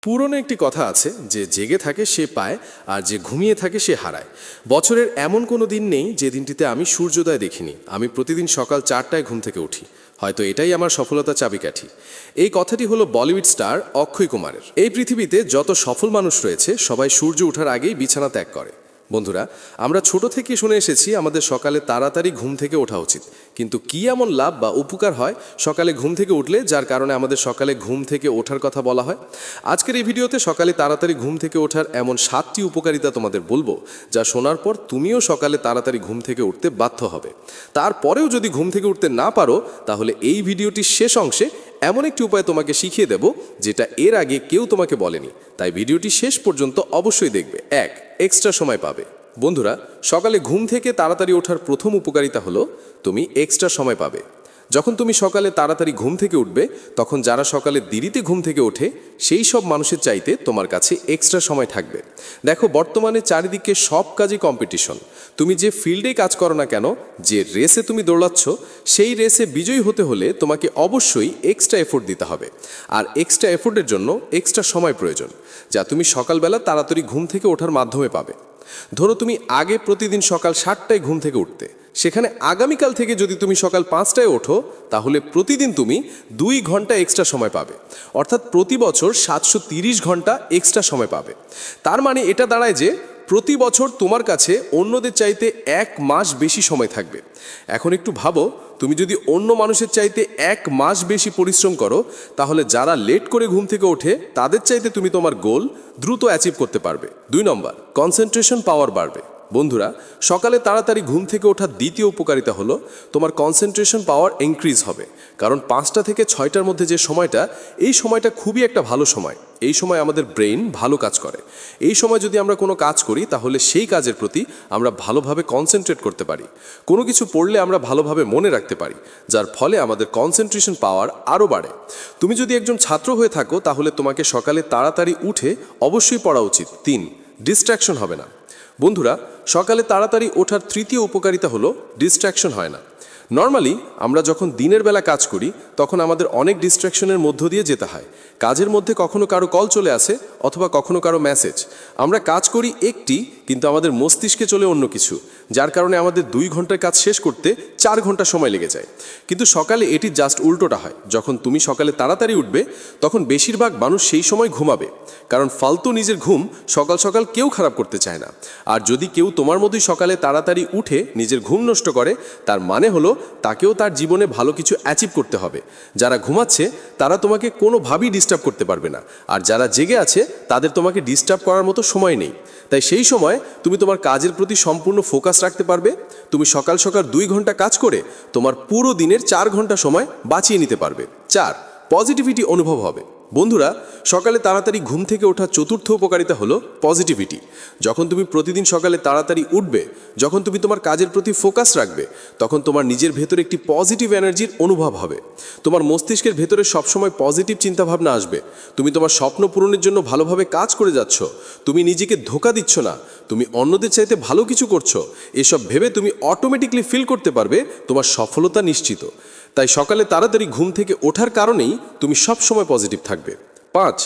পুরনো একটি কথা আছে যে জেগে থাকে সে পায় আর যে ঘুমিয়ে থাকে সে হারায়। বছরের এমন কোনো দিন নেই যে দিনটিতে আমি সূর্যোদয় দেখিনি। আমি প্রতিদিন সকাল 4টায় ঘুম থেকে উঠি। হয়তো এটাই আমার সফলতা চাবিকাঠি। এই কথাটি হলো বলিউড স্টার অক্ষয় কুমারের। এই পৃথিবীতে যত সফল মানুষ রয়েছে সবাই সূর্য ওঠার আগেই বিছানা ত্যাগ করে। বন্ধুরা, আমরা ছোট থেকে শুনে এসেছি আমাদের সকালে তাড়াতাড়ি ঘুম থেকে ওঠা উচিত, কিন্তু কি এমন লাভ বা উপকার হয় সকালে ঘুম থেকে উঠলে যার কারণে আমাদের সকালে ঘুম থেকে ওঠার কথা বলা হয়? আজকের এই ভিডিওতে সকালে তাড়াতাড়ি ঘুম থেকে ওঠার এমন 7টি উপকারিতা তোমাদের বলবো, যা শোনার পর তুমিও সকালে তাড়াতাড়ি ঘুম থেকে উঠতে বাধ্য হবে। তারপরেও যদি ঘুম থেকে উঠতে না পারো, তাহলে এই ভিডিওটির শেষ অংশে এমন একটি উপায় তোমাকে শিখিয়ে দেব যেটা এর আগে কেউ তোমাকে বলেনি। তাই ভিডিওটি শেষ পর্যন্ত অবশ্যই দেখবে। 1. এক্সট্রা সময় পাবে। বন্ধুরা, সকালে ঘুম থেকে তাড়াতাড়ি ওঠার প্রথম উপকারিতা হলো তুমি এক্সট্রা সময় পাবে। যখন তুমি সকালে তাড়াতাড়ি ঘুম থেকে উঠবে, তখন যারা সকালে দেরিতে ঘুম থেকে ওঠে সেই সব মানুষের চাইতে তোমার কাছে এক্সট্রা সময় থাকবে। দেখো, বর্তমানে চারিদিকে সব কাজই কম্পিটিশন। তুমি যে ফিল্ডে কাজ করো না কেন, যে রেসে তুমি দৌড়াচ্ছ, সেই রেসে বিজয়ী হতে হলে তোমাকে অবশ্যই এক্সট্রা এফোর্ট দিতে হবে। আর এক্সট্রা এফোর্টের জন্য এক্সট্রা সময় প্রয়োজন, যা তুমি সকালবেলা তাড়াতাড়ি ঘুম থেকে ওঠার মাধ্যমে পাবে। ধরো তুমি আগে প্রতিদিন সকাল 7টায় ঘুম থেকে উঠতে, সেখানে আগামীকাল থেকে যদি তুমি সকাল 5টায় ওঠো, তাহলে প্রতিদিন তুমি 2 ঘন্টা এক্সট্রা সময় পাবে। অর্থাৎ প্রতি বছর 730 ঘন্টা এক্সট্রা সময় পাবে। তার মানে এটা দাঁড়ায় যে প্রতি বছর তোমার কাছে অন্যদের চাইতে 1 মাস বেশি সময় থাকবে। এখন একটু ভাবো, তুমি যদি অন্য মানুষের চাইতে 1 মাস বেশি পরিশ্রম করো, তাহলে যারা লেট করে ঘুম থেকে ওঠে তাদের চাইতে তুমি তোমার গোল দ্রুত অ্যাচিভ করতে পারবে। 2 নম্বর, কনসেন্ট্রেশন পাওয়ার বাড়বে। বন্ধুরা, সকালে তাড়াতাড়ি ঘুম থেকে ওঠার দ্বিতীয় উপকারিতা হলো তোমার কনসেন্ট্রেশন পাওয়ার ইনক্রিজ হবে। কারণ 5টা থেকে 6টার মধ্যে যে সময়টা, এই সময়টা খুবই একটা ভালো সময়। এই সময় আমাদের ব্রেইন ভালো কাজ করে। এই সময় যদি আমরা কোনো কাজ করি, তাহলে সেই কাজের প্রতি আমরা ভালোভাবে কনসেন্ট্রেট করতে পারি। কোনো কিছু পড়লে আমরা ভালোভাবে মনে রাখতে পারি, যার ফলে আমাদের কনসেন্ট্রেশন পাওয়ার আরও বাড়ে। তুমি যদি একজন ছাত্র হয়ে থাকো, তাহলে তোমাকে সকালে তাড়াতাড়ি উঠে অবশ্যই পড়া উচিত। 3. ডিস্ট্র্যাকশন হবে না। বন্ধুরা, সকালে তাড়াতাড়ি ওঠার তৃতীয় উপকারিতা হলো ডিস্ট্র্যাকশন হয় না। নর্মালি আমরা যখন দিনের বেলা কাজ করি, তখন আমাদের অনেক ডিস্ট্র্যাকশনের মধ্য দিয়ে যেতে হয়। কাজের মধ্যে কখনো কারো কল চলে আসে, অথবা কখনো কারো মেসেজ। আমরা কাজ করি একটি, কিন্তু আমাদের মস্তিষ্কে চলে অন্য কিছু, যার কারণে আমাদের 2 ঘন্টার কাজ শেষ করতে 4 ঘন্টা সময় লেগে যায়। কিন্তু সকালে এটি জাস্ট উল্টোটা হয়। যখন তুমি সকালে তাড়াতাড়ি উঠবে, তখন বেশিরভাগ মানুষ সেই সময় ঘুমাবে। কারণ ফালতু নিজের ঘুম সকাল সকাল কেউ খারাপ করতে চায় না। আর যদি কেউ তোমার মতোই সকালে তাড়াতাড়ি উঠে নিজের ঘুম নষ্ট করে, তার মানে হলো তাকেও তার জীবনে ভালো কিছু অ্যাচিভ করতে হবে। যারা ঘুমাচ্ছে তারা তোমাকে কোনোভাবেই ডিস্টার্ব করতে পারবে না, আর যারা জেগে আছে তাদের তোমাকে ডিস্টার্ব করার মতো সময় নেই। তাই সেই সময় তুমি তোমার কাজের প্রতি সম্পূর্ণ ফোকাস রাখতে পারবে। তুমি সকাল সকাল 2 ঘন্টা কাজ করে তোমার পুরো দিনের 4 ঘন্টা সময় বাঁচিয়ে নিতে পারবে। 4. পজিটিভিটি অনুভব হবে। বন্ধুরা, সকালে তাড়াতাড়ি ঘুম থেকে ওঠার চতুর্থ উপকারিতা হলো পজিটিভিটি। যখন তুমি প্রতিদিন সকালে তাড়াতাড়ি উঠবে, যখন তুমি তোমার কাজের প্রতি ফোকাস রাখবে, তখন তোমার নিজের ভেতরে একটি পজিটিভ এনার্জির অনুভব হবে। তোমার মস্তিষ্কের ভেতরে সবসময় পজিটিভ চিন্তাভাবনা আসবে। তুমি তোমার স্বপ্ন পূরণের জন্য ভালোভাবে কাজ করে যাচ্ছ। তুমি নিজেকে ধোঁকা দিচ্ছ না, তুমি অন্যদের চাইতে ভালো কিছু করছো। এসব ভেবে তুমি অটোমেটিকলি ফিল করতে পারবে তোমার সফলতা নিশ্চিত। তাই সকালে তাড়াতাড়ি ঘুম থেকে ওঠার কারণেই তুমি সবসময় পজিটিভ থাকবে। 5.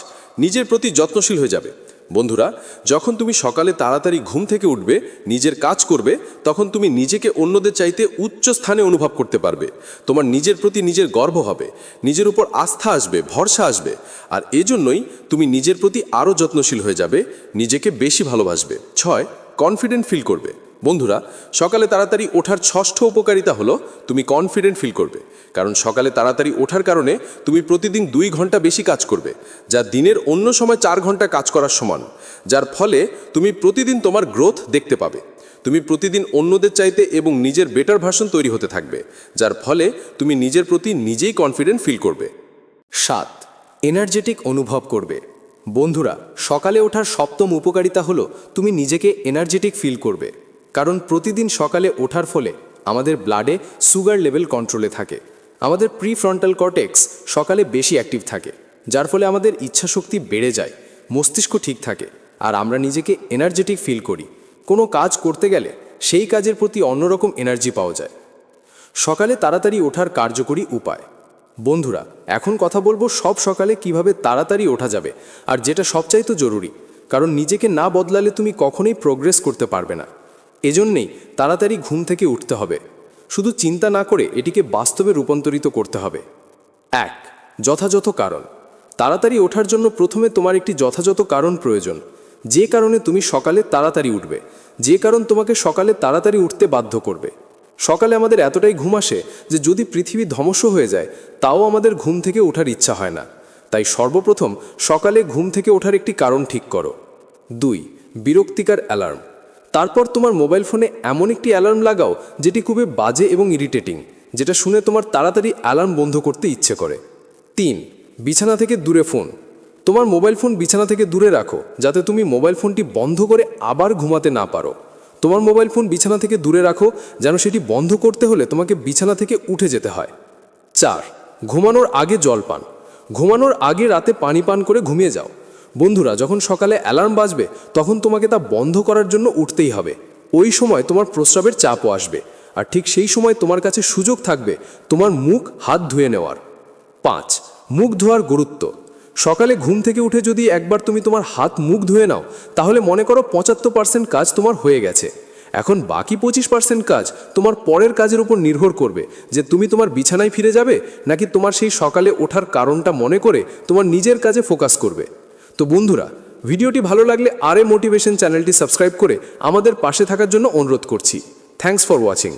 নিজের প্রতি যত্নশীল হয়ে যাবে। বন্ধুরা, যখন তুমি সকালে তাড়াতাড়ি ঘুম থেকে উঠবে, নিজের কাজ করবে, তখন তুমি নিজেকে অন্যদের চাইতে উচ্চ স্থানে অনুভব করতে পারবে। তোমার নিজের প্রতি নিজের গর্ব হবে, নিজের উপর আস্থা আসবে, ভরসা আসবে। আর এজন্যই তুমি নিজের প্রতি আরও যত্নশীল হয়ে যাবে, নিজেকে বেশি ভালোবাসবে। 6. কনফিডেন্ট ফিল করবে। বন্ধুরা, সকালে তাড়াতাড়ি ওঠার 6ষ্ঠ উপকারিতা হলো তুমি কনফিডেন্ট ফিল করবে। কারণ সকালে তাড়াতাড়ি ওঠার কারণে তুমি প্রতিদিন 2 ঘন্টা বেশি কাজ করবে, যা দিনের অন্য সময় 4 ঘন্টা কাজ করার সমান। যার ফলে তুমি প্রতিদিন তোমার গ্রোথ দেখতে পাবে। তুমি প্রতিদিন অন্যদের চাইতে এবং নিজের বেটার ভার্সন তৈরি হতে থাকবে, যার ফলে তুমি নিজের প্রতি নিজেই কনফিডেন্ট ফিল করবে। 7. এনার্জেটিক অনুভব করবে। বন্ধুরা, সকালে ওঠার 7ম উপকারিতা হলো তুমি নিজেকে এনার্জেটিক ফিল করবে। কারণ প্রতিদিন সকালে ওঠার ফলে আমাদের ব্লাডে সুগার লেভেল কন্ট্রোলে থাকে। আমাদের প্রিফ্রন্টাল কর্টেক্স সকালে বেশি অ্যাক্টিভ থাকে, যার ফলে আমাদের ইচ্ছাশক্তি বেড়ে যায়, মস্তিষ্ক ঠিক থাকে, আর আমরা নিজেকে এনার্জেটিক ফিল করি। কোনো কাজ করতে গেলে সেই কাজের প্রতি অন্যরকম এনার্জি পাওয়া যায়। সকালে তাড়াতাড়ি ওঠার কার্যকরী উপায়। বন্ধুরা, এখন কথা বলবো সব সকালে কিভাবে তাড়াতাড়ি ওঠা যাবে, আর যেটা সবচাইতে জরুরি, কারণ নিজেকে না বদলালে তুমি কখনোই প্রোগ্রেস করতে পারবে না। এজন্যেই তাড়াতাড়ি ঘুম থেকে উঠতে হবে। শুধু চিন্তা না করে এটিকে বাস্তবে রূপান্তরিত করতে হবে। 1. যথাযথ কারণ। তাড়াতাড়ি ওঠার জন্য প্রথমে তোমার একটি যথাযথ কারণ প্রয়োজন। যে কারণে তুমি সকালে তাড়াতাড়ি উঠবে, যে কারণ তোমাকে সকালে তাড়াতাড়ি উঠতে বাধ্য করবে। সকালে আমাদের এতটাই ঘুম আসে যে যদি পৃথিবী ধ্বংস হয়ে যায় তাও আমাদের ঘুম থেকে ওঠার ইচ্ছা হয় না। তাই সর্বপ্রথম সকালে ঘুম থেকে ওঠার একটি কারণ ঠিক করো। 2. বিরক্তিকর অ্যালার্ম। তারপর তোমার মোবাইল ফোনে এমন একটি অ্যালার্ম লাগাও যেটি খুবই বাজে এবং ইরিটেটিং, যেটা শুনে তোমার তাড়াতাড়ি অ্যালার্ম বন্ধ করতে ইচ্ছে করে। 3. বিছানা থেকে দূরে ফোন। তোমার মোবাইল ফোন বিছানা থেকে দূরে রাখো, যাতে তুমি মোবাইল ফোনটি বন্ধ করে আবার ঘুমাতে না পারো। তোমার মোবাইল ফোন বিছানা থেকে দূরে রাখো, যেন সেটি বন্ধ করতে হলে তোমাকে বিছানা থেকে উঠে যেতে হয়। 4. ঘুমানোর আগে জল পান। ঘুমানোর আগে রাতে পানি পান করে ঘুমিয়ে যাও। বন্ধুরা, যখন সকালে অ্যালার্ম বাজবে তখন তোমাকে তা বন্ধ করার জন্য উঠতেই হবে। ওই সময় তোমার প্রস্রাবের চাপও আসবে, আর ঠিক সেই সময় তোমার কাছে সুযোগ থাকবে তোমার মুখ হাত ধুয়ে নেওয়ার। 5. মুখ ধোয়ার গুরুত্ব। সকালে ঘুম থেকে উঠে যদি একবার তুমি তোমার হাত মুখ ধুয়ে নাও, তাহলে মনে করো 75% কাজ তোমার হয়ে গেছে। এখন বাকি 25% কাজ তোমার পরের কাজের উপর নির্ভর করবে, যে তুমি তোমার বিছানায় ফিরে যাবে নাকি তোমার সেই সকালে ওঠার কারণটা মনে করে তোমার নিজের কাজে ফোকাস করবে। তো বন্ধুরা, ভিডিওটি ভালো লাগলে আরএ মোটিভেশন চ্যানেলটি সাবস্ক্রাইব করে আমাদের পাশে থাকার জন্য অনুরোধ করছি। Thanks for watching.